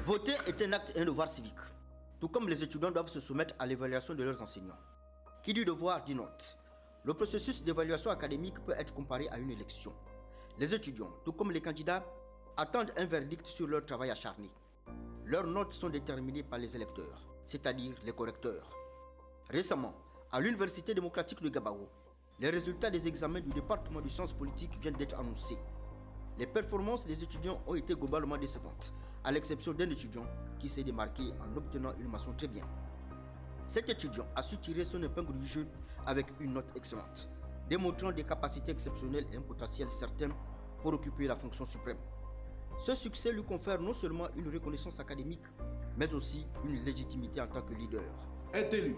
Voter est un acte et un devoir civique. Tout comme les étudiants doivent se soumettre à l'évaluation de leurs enseignants. Qui dit devoir dit note. Le processus d'évaluation académique peut être comparé à une élection. Les étudiants, tout comme les candidats, attendent un verdict sur leur travail acharné. Leurs notes sont déterminées par les électeurs, c'est-à-dire les correcteurs. Récemment, à l'Université démocratique de Gabao, les résultats des examens du département de sciences politiques viennent d'être annoncés. Les performances des étudiants ont été globalement décevantes, à l'exception d'un étudiant qui s'est démarqué en obtenant une mention très bien. Cet étudiant a su tirer son épingle du jeu avec une note excellente, démontrant des capacités exceptionnelles et un potentiel certain pour occuper la fonction suprême. Ce succès lui confère non seulement une reconnaissance académique, mais aussi une légitimité en tant que leader. Est élu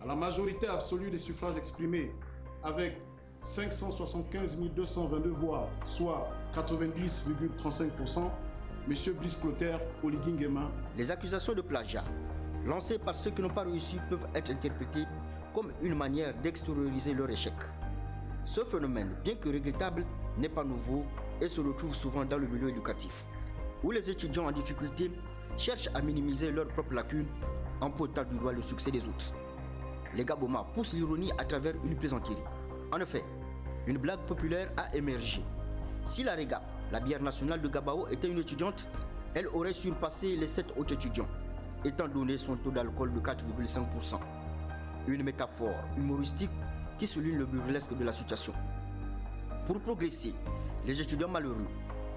à la majorité absolue des suffrages exprimés avec 575 222 voix, soit 90,35%, M. Brice Clotaire Oligui Nguema. Les accusations de plagiat lancées par ceux qui n'ont pas réussi peuvent être interprétées comme une manière d'extérioriser leur échec. Ce phénomène, bien que regrettable, n'est pas nouveau et se retrouve souvent dans le milieu éducatif, où les étudiants en difficulté cherchent à minimiser leurs propres lacunes en pointant du doigt le succès des autres. Les Gabomas poussent l'ironie à travers une plaisanterie. En effet, une blague populaire a émergé. Si la Rega, la bière nationale de Gabao, était une étudiante, elle aurait surpassé les 7 autres étudiants, étant donné son taux d'alcool de 4,5%. Une métaphore humoristique qui souligne le burlesque de la situation. Pour progresser, les étudiants malheureux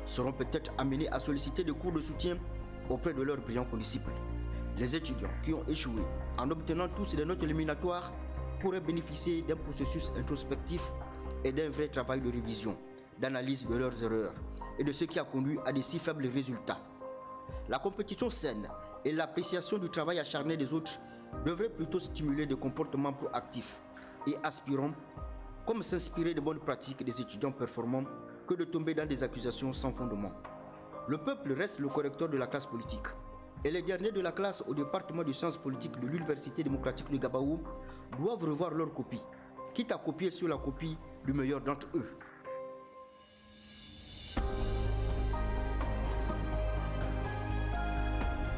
seront peut-être amenés à solliciter des cours de soutien auprès de leurs brillants condisciples. Les étudiants qui ont échoué en obtenant tous des notes éliminatoires pourraient bénéficier d'un processus introspectif et d'un vrai travail de révision, d'analyse de leurs erreurs et de ce qui a conduit à de si faibles résultats. La compétition saine et l'appréciation du travail acharné des autres devraient plutôt stimuler des comportements proactifs et aspirants, comme s'inspirer de bonnes pratiques des étudiants performants que de tomber dans des accusations sans fondement. Le peuple reste le correcteur de la classe politique. Et les derniers de la classe au département de sciences politiques de l'Université démocratique de Gabao doivent revoir leur copie, quitte à copier sur la copie du meilleur d'entre eux.